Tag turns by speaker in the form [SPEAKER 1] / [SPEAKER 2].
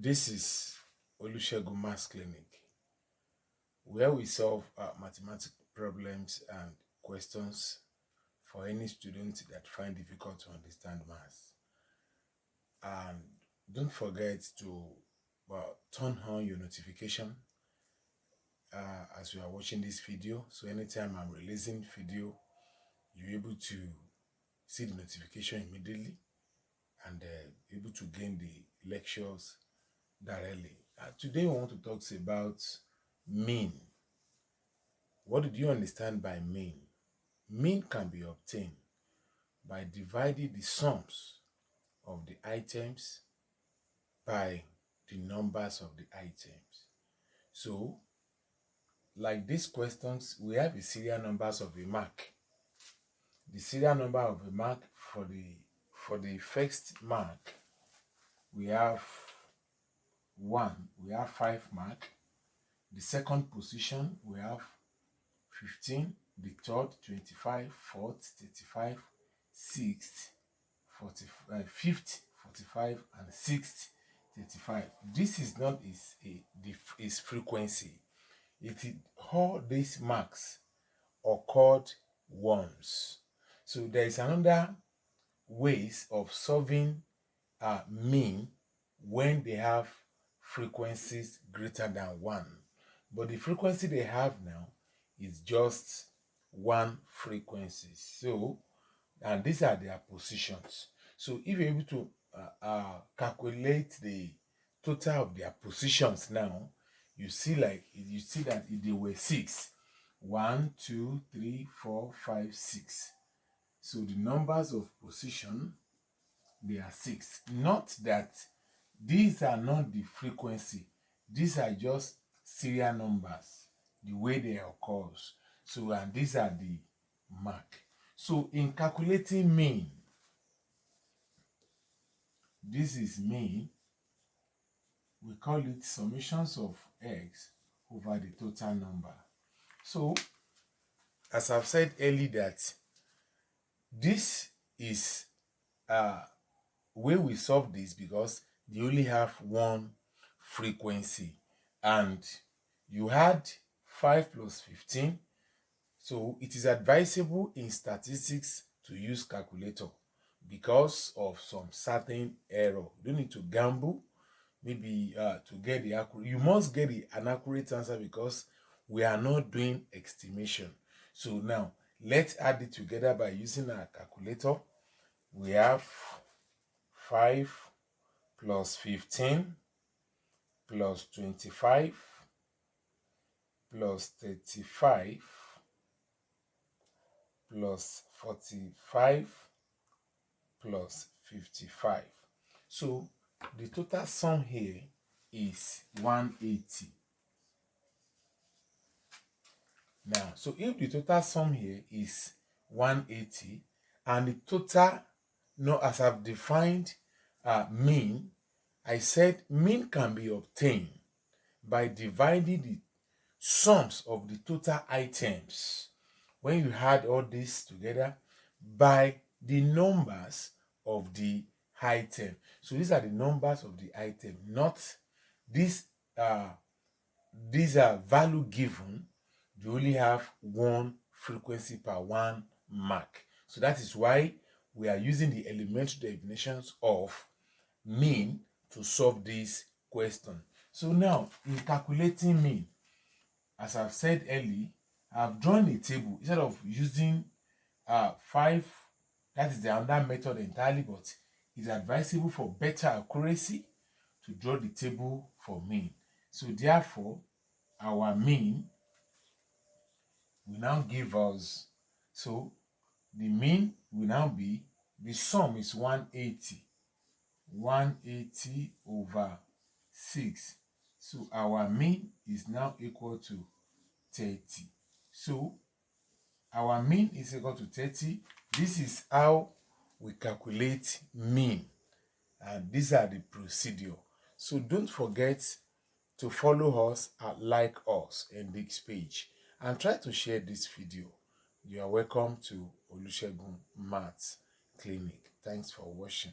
[SPEAKER 1] This is Olusegun Maths Clinic, where we solve mathematical problems and questions for any student that find difficult to understand maths. And don't forget to turn on your notification as you are watching this video. So anytime I'm releasing video, you're able to see the notification immediately and able to gain the lectures directly. Today we want to talk about mean. What did you understand by mean? Mean can be obtained by dividing the sums of the items by the numbers of the items. So, like these questions, we have the serial numbers of a mark. The serial number of a mark for the first mark, we have 1, we have 5 mark. The second position, we have 15. The third, 25. Fourth, 35. Sixth, 45. Fifth, 45. And sixth, 35. This is not its frequency. All these marks occurred once. So there is another ways of solving mean when they have frequencies greater than 1. But the frequency they have now is just 1 frequency. So, and these are their positions. So if you're able to calculate the total of their positions now, you see that they were 6. 1, 2, 3, 4, 5, 6. So the numbers of position, they are 6. Not that these are not the frequency. These are just serial numbers, the way they occur. So, and these are the mark. So in calculating mean, this is mean. We call it summations of x over the total number. So, as I've said earlier, that this is where we solve this because they only have 1 frequency, and you had 5 plus 15. So it is advisable in statistics to use calculator because of some certain error. You don't need to gamble maybe to get the accurate. You must get an accurate answer because we are not doing estimation. So now let's add it together by using our calculator. We have 5 plus 15 plus 25 plus 35 plus 45 plus 55. So the total sum here is 180. Now, so if the total sum here is 180 and the total, as I've defined mean, I said mean can be obtained by dividing the sums of the total items, when you add all this together, by the numbers of the item. So these are the numbers of the item, not these are value given. You only have 1 frequency per 1 mark. So that is why we are using the elementary definitions of mean to solve this question. So now, in calculating mean, as I've said earlier, I've drawn a table instead of using 5. That is the other method entirely, but it's advisable for better accuracy to draw the table for mean. So therefore, our mean will now give us, so the mean will now be, the sum is 180. 180 over 6. So our mean is now equal to 30. So our mean is equal to 30. This is how we calculate mean, and these are the procedure. So don't forget to follow us and like us in this page, and try to share this video. You are welcome to Olusegun Maths Clinic. Thanks for watching.